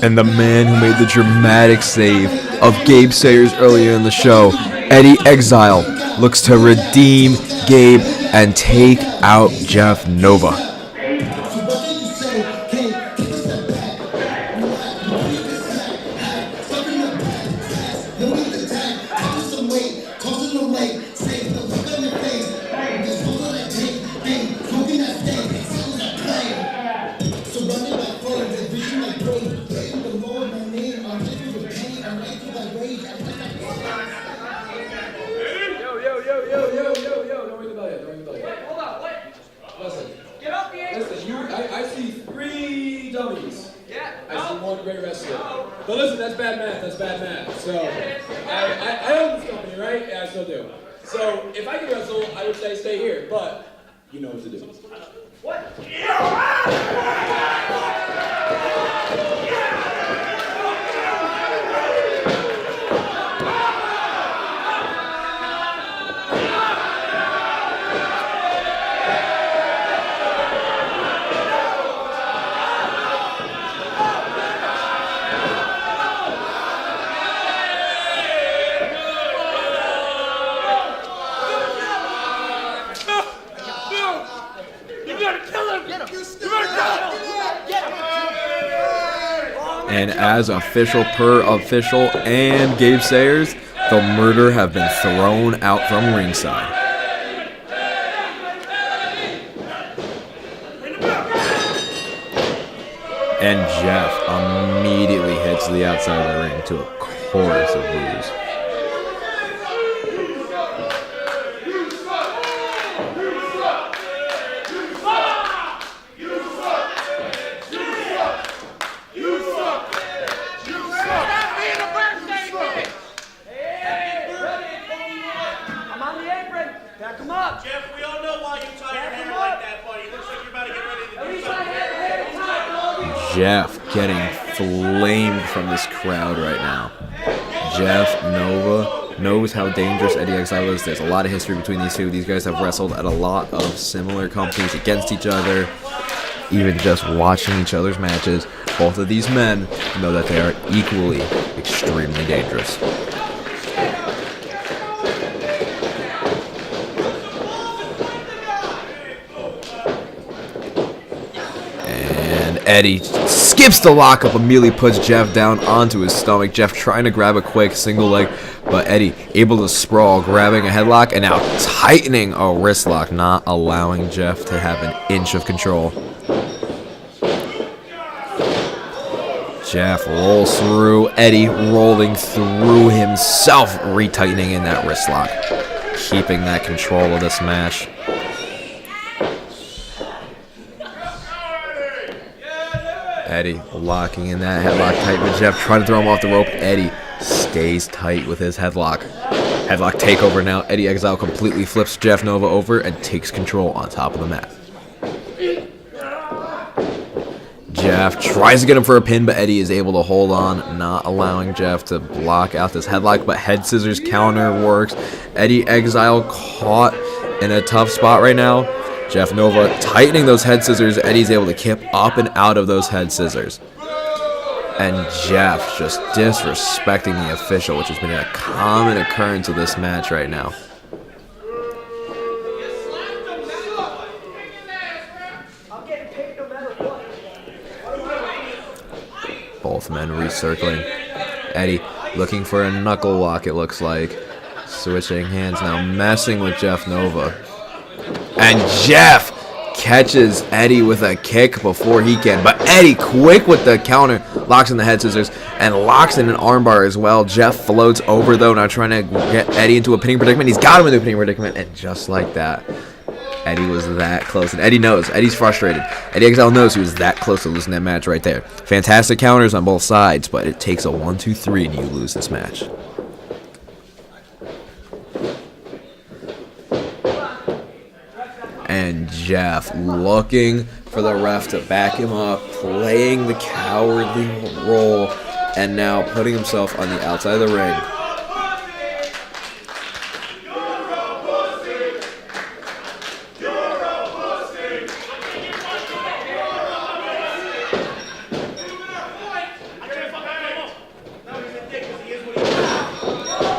And the man who made the dramatic save of Gabe Sayers earlier in the show, Eddy Exile, looks to redeem Gabe and take out Jeff Nova. I see 3 dummies. I see 1 great wrestler. But listen, that's bad math. That's bad math. So I own this company, right? Yeah, I still do. So if I could wrestle, I would say stay here. But you know what to do. What? And as official per official and Gabe Sayers, the murder have been thrown out from ringside. And Jeff immediately heads to the outside of the ring to a chorus of boos. Jeff, we all know why you tie your hair like that, buddy. Looks like you're about to get ready to do something. Jeff getting flamed from this crowd right now. Jeff Nova knows how dangerous Eddy Exile is. There's a lot of history between these two. These guys have wrestled at a lot of similar companies against each other. Even just watching each other's matches, both of these men know that they are equally extremely dangerous. Eddy skips the lockup, immediately puts Jeff down onto his stomach. Jeff trying to grab a quick single leg, but Eddy able to sprawl, grabbing a headlock and now tightening a wrist lock, not allowing Jeff to have an inch of control. Jeff rolls through, Eddy rolling through himself, retightening in that wrist lock, keeping that control of this match. Eddy locking in that headlock tight, but Jeff trying to throw him off the rope. Eddy stays tight with his headlock. Headlock takeover now. Eddy Exile completely flips Jeff Nova over and takes control on top of the mat. Jeff tries to get him for a pin, but Eddy is able to hold on, not allowing Jeff to block out this headlock, but head scissors counter works. Eddy Exile caught in a tough spot right now. Jeff Nova tightening those head scissors. Eddy's able to kip up and out of those head scissors. And Jeff just disrespecting the official, which has been a common occurrence of this match right now. Both men recircling. Eddy looking for a knuckle lock, it looks like. Switching hands now, messing with Jeff Nova. And Jeff catches Eddy with a kick before he can. But Eddy, quick with the counter, locks in the head scissors and locks in an armbar as well. Jeff floats over, though, now trying to get Eddy into a pinning predicament. He's got him into a pinning predicament, and just like that, Eddy was that close. And Eddy knows. Eddy's frustrated. Eddy Exile knows he was that close to losing that match right there. Fantastic counters on both sides, but it takes a 1-2-3 and you lose this match. And Jeff looking for the ref to back him up, playing the cowardly role, and now putting himself on the outside of the ring.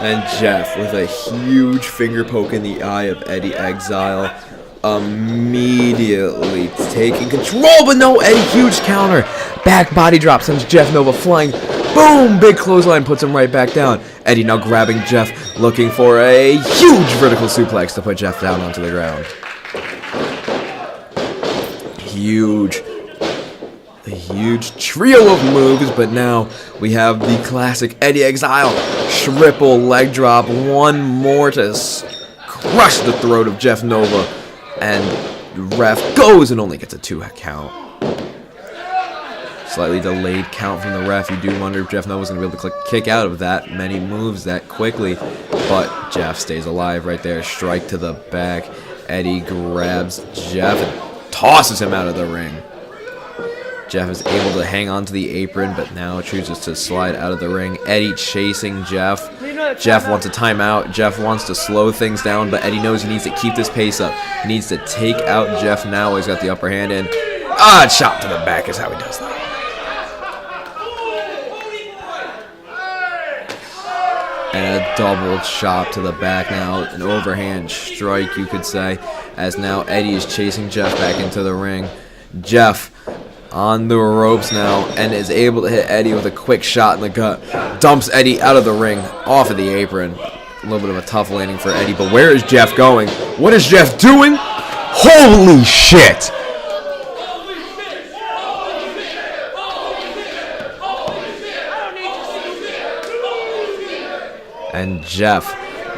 And Jeff with a huge finger poke in the eye of Eddy Exile. Immediately taking control, but no, Eddy, huge counter. Back body drop sends Jeff Nova flying. Boom! Big clothesline puts him right back down. Eddy now grabbing Jeff, looking for a huge vertical suplex to put Jeff down onto the ground. A huge trio of moves, but now we have the classic Eddy Exile triple leg drop. One more to crush the throat of Jeff Nova, and the ref goes and only gets a 2 count. Slightly delayed count from the ref. You do wonder if Jeff Nova's going to be able to kick out of that many moves that quickly, but Jeff stays alive right there. Strike to the back. Eddy grabs Jeff and tosses him out of the ring. Jeff is able to hang on to the apron, but now chooses to slide out of the ring. Eddy chasing Jeff. Jeff wants a timeout. Jeff wants to slow things down, but Eddy knows he needs to keep this pace up. He needs to take out Jeff now. He's got the upper hand in. Chop to the back is how he does that. And a double chop to the back now. An overhand strike, you could say, as now Eddy is chasing Jeff back into the ring. Jeff on the ropes now and is able to hit Eddy with a quick shot in the gut. Dumps Eddy out of the ring, off of the apron. A little bit of a tough landing for Eddy, but where is Jeff going? What is Jeff doing? Holy shit! And Jeff,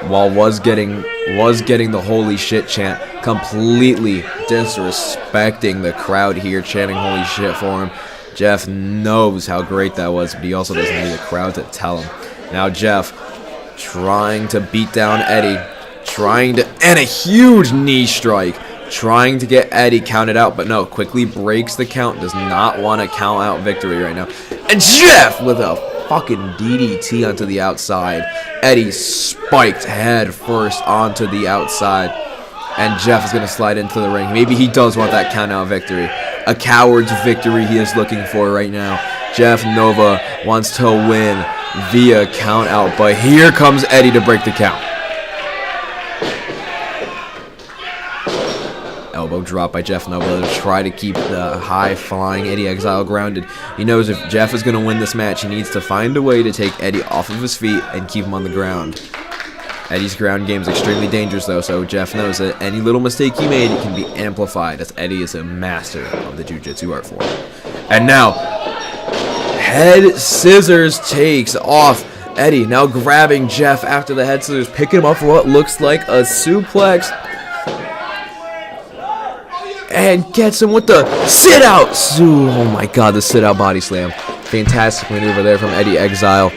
while was getting the holy shit chant, completely disrespecting the crowd here, chanting holy shit for him. Jeff knows how great that was, but he also doesn't need the crowd to tell him. Now Jeff trying to beat down Eddy, and a huge knee strike, trying to get Eddy counted out, but no, quickly breaks the count, does not want to count out victory right now. And Jeff with a fucking DDT onto the outside. Eddy spiked head first onto the outside, and Jeff is going to slide into the ring. Maybe he does want that count out victory. A coward's victory he is looking for right now. Jeff Nova wants to win via count out, but here comes Eddy to break the count. Elbow drop by Jeff Nova to try to keep the high-flying Eddy Exile grounded. He knows if Jeff is going to win this match, he needs to find a way to take Eddy off of his feet and keep him on the ground. Eddy's ground game is extremely dangerous, though, so Jeff knows that any little mistake he made can be amplified, as Eddy is a master of the jiu-jitsu art form. And now, head scissors takes off Eddy, now grabbing Jeff after the head scissors, picking him up for what looks like a suplex, and gets him with the sit-out. Oh my god, the sit-out body slam. Fantastic maneuver there from Eddy Exile.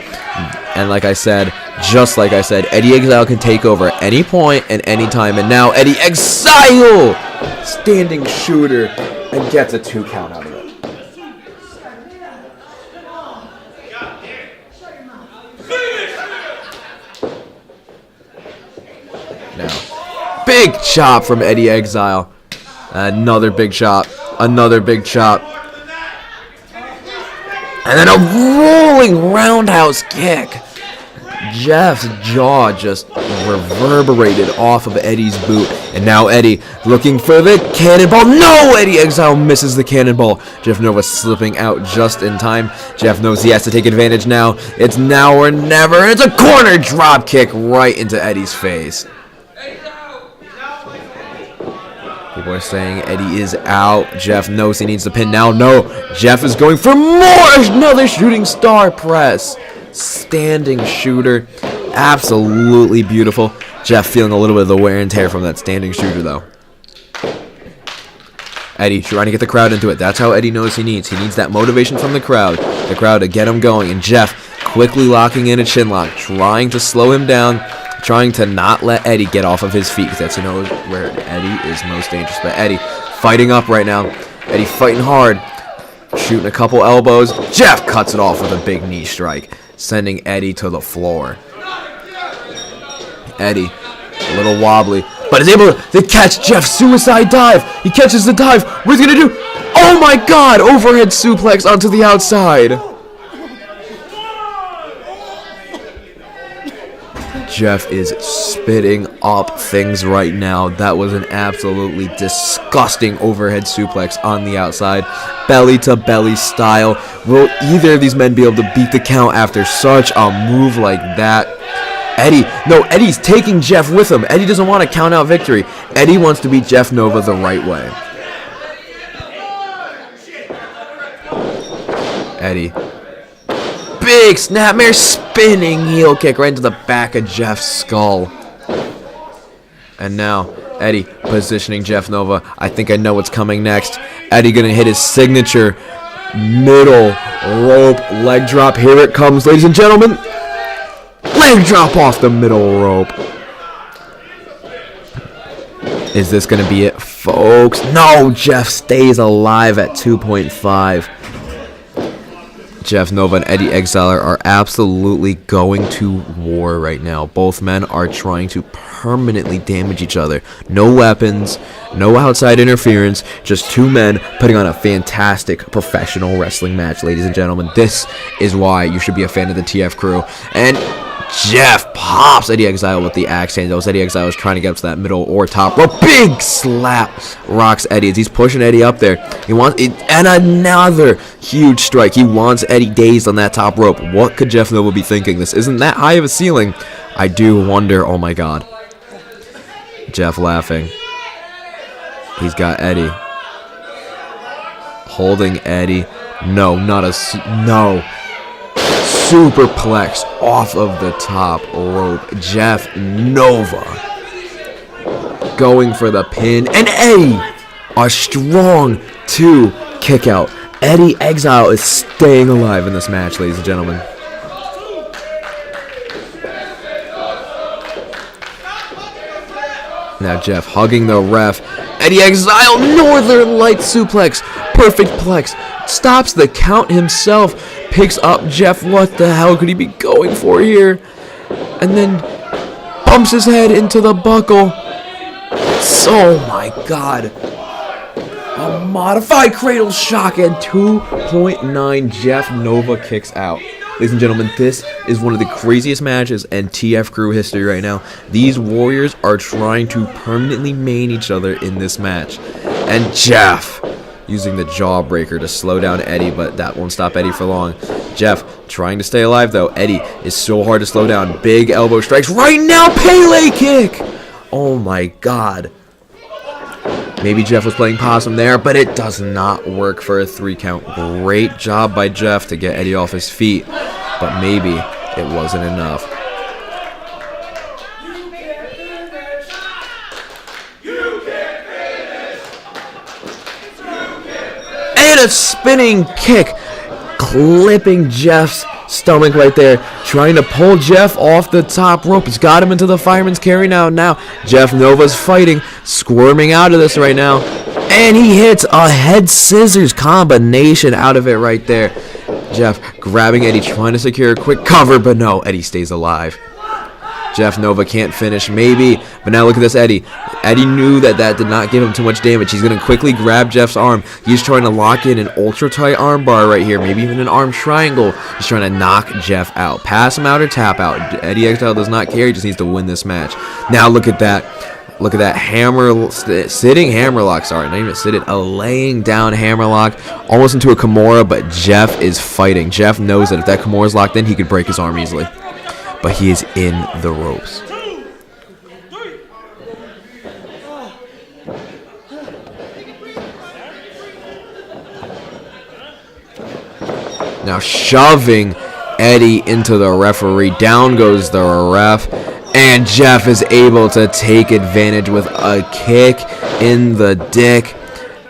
And like I said, just like I said, Eddy Exile can take over at any point and any time. And now Eddy Exile, standing shooter, and gets a 2 count out of it. Now, big chop from Eddy Exile. Another big chop. Another big chop. And then a rolling roundhouse kick. Jeff's jaw just reverberated off of Eddy's boot. And now Eddy looking for the cannonball. No! Eddy Exile misses the cannonball. Jeff Nova slipping out just in time. Jeff knows he has to take advantage now. It's now or never. And it's a corner drop kick right into Eddy's face. People are saying Eddy is out. Jeff knows he needs the pin now. No, Jeff is going for more. Another shooting star press. Standing shooter. Absolutely beautiful. Jeff feeling a little bit of the wear and tear from that standing shooter, though. Eddy trying to get the crowd into it. That's how Eddy knows he needs. He needs that motivation from the crowd. The crowd to get him going. And Jeff quickly locking in a chin lock. Trying to slow him down. Trying to not let Eddy get off of his feet, because that's, where Eddy is most dangerous. But Eddy fighting up right now. Eddy fighting hard. Shooting a couple elbows. Jeff cuts it off with a big knee strike, sending Eddy to the floor. Eddy, a little wobbly, but is able to catch Jeff's suicide dive. He catches the dive. What's he going to do? Oh my god! Overhead suplex onto the outside. Jeff is spitting up things right now. That was an absolutely disgusting overhead suplex on the outside. Belly to belly style. Will either of these men be able to beat the count after such a move like that? Eddie's taking Jeff with him. Eddy doesn't want a count out victory. Eddy wants to beat Jeff Nova the right way. Eddy. Big snapmare, spinning heel kick right into the back of Jeff's skull. And now, Eddy positioning Jeff Nova. I think I know what's coming next. Eddy gonna hit his signature middle rope leg drop. Here it comes, ladies and gentlemen. Leg drop off the middle rope. Is this gonna be it, folks? No, Jeff stays alive at 2.5. Jeff Nova and Eddy Exile are absolutely going to war right now. Both men are trying to permanently damage each other. No weapons, no outside interference, just two men putting on a fantastic professional wrestling match, ladies and gentlemen. This is why you should be a fan of the TF Crew. And Jeff pops Eddy Exile with the axe handles. Eddy Exile is trying to get up to that middle or top rope. Big slap rocks Eddy as he's pushing Eddy up there. He wants it, and another huge strike. He wants Eddy dazed on that top rope. What could Jeff Nova be thinking? This isn't that high of a ceiling. I do wonder. Oh my God. Jeff laughing. He's got Eddy. Holding Eddy. No, not a no. Superplex off of the top rope. Jeff Nova going for the pin. And Eddy, a strong 2 kick out. Eddy Exile is staying alive in this match, ladies and gentlemen. Now Jeff hugging the ref. Eddy Exile, Northern Light suplex. Perfect plex. Stops the count himself. Picks up Jeff. What the hell could he be going for here? And then bumps his head into the buckle. Oh my God. A modified cradle shock and 2.9. Jeff Nova kicks out. Ladies and gentlemen, this is one of the craziest matches in TF Crew history right now. These warriors are trying to permanently main each other in this match. And Jeff using the jawbreaker to slow down Eddy, but that won't stop Eddy for long. Jeff trying to stay alive, though. Eddy is so hard to slow down. Big elbow strikes right now. Pele kick. Oh, my God. Maybe Jeff was playing possum there, but it does not work for a 3 count. Great job by Jeff to get Eddy off his feet, but maybe it wasn't enough. And a spinning kick, clipping Jeff's stomach right there, trying to pull Jeff off the top rope. He's got him into the fireman's carry now. Jeff Nova's fighting, squirming out of this right now, and he hits a head scissors combination out of it right there. Jeff grabbing Eddy, trying to secure a quick cover, but no, Eddy stays alive. Jeff Nova can't finish, maybe, but now look at this Eddy. Eddy knew that did not give him too much damage. He's going to quickly grab Jeff's arm. He's trying to lock in an ultra-tight arm bar right here, maybe even an arm triangle. He's trying to knock Jeff out. Pass him out or tap out. Eddy Exile does not care. He just needs to win this match. Now look at that. Look at that sitting hammerlock. Sorry, not even sitting. A laying down hammerlock. Almost into a Kimura, but Jeff is fighting. Jeff knows that if that Kimura is locked in, he could break his arm easily. But he is in the ropes. Now shoving Eddy into the referee. Down goes the ref. And Jeff is able to take advantage with a kick in the dick.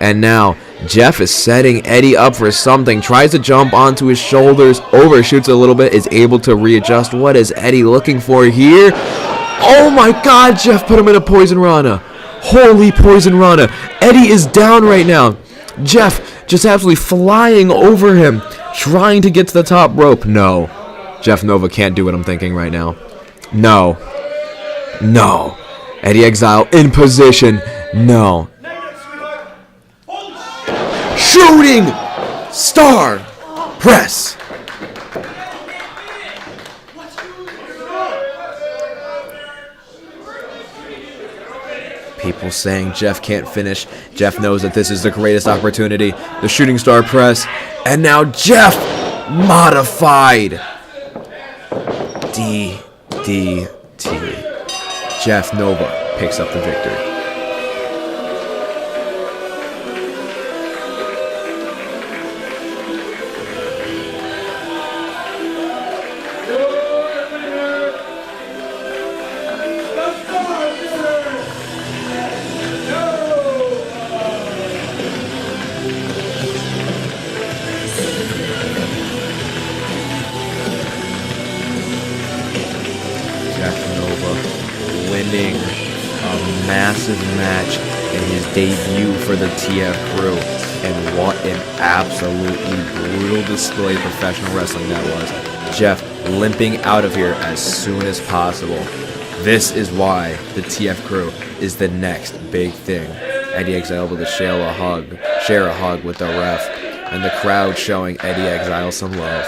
And now Jeff is setting Eddy up for something. Tries to jump onto his shoulders. Overshoots a little bit. Is able to readjust. What is Eddy looking for here? Oh my God, Jeff put him in a Poison Rana. Holy Poison Rana. Eddy is down right now. Jeff just absolutely flying over him. Trying to get to the top rope. No. Jeff Nova can't do what I'm thinking right now. No. No. Eddy Exile in position. No. Shooting star press. People saying Jeff can't finish. Jeff knows that this is the greatest opportunity. The shooting star press. And now Jeff modified. DDT. Jeff Nova picks up the victory. Winning a massive match in his debut for the TFCrew, and what an absolutely brutal display of professional wrestling that was. Jeff limping out of here as soon as possible. This is why the TFCrew is the next big thing. Eddy Exile able to share a hug with the ref, and the crowd showing Eddy Exile some love.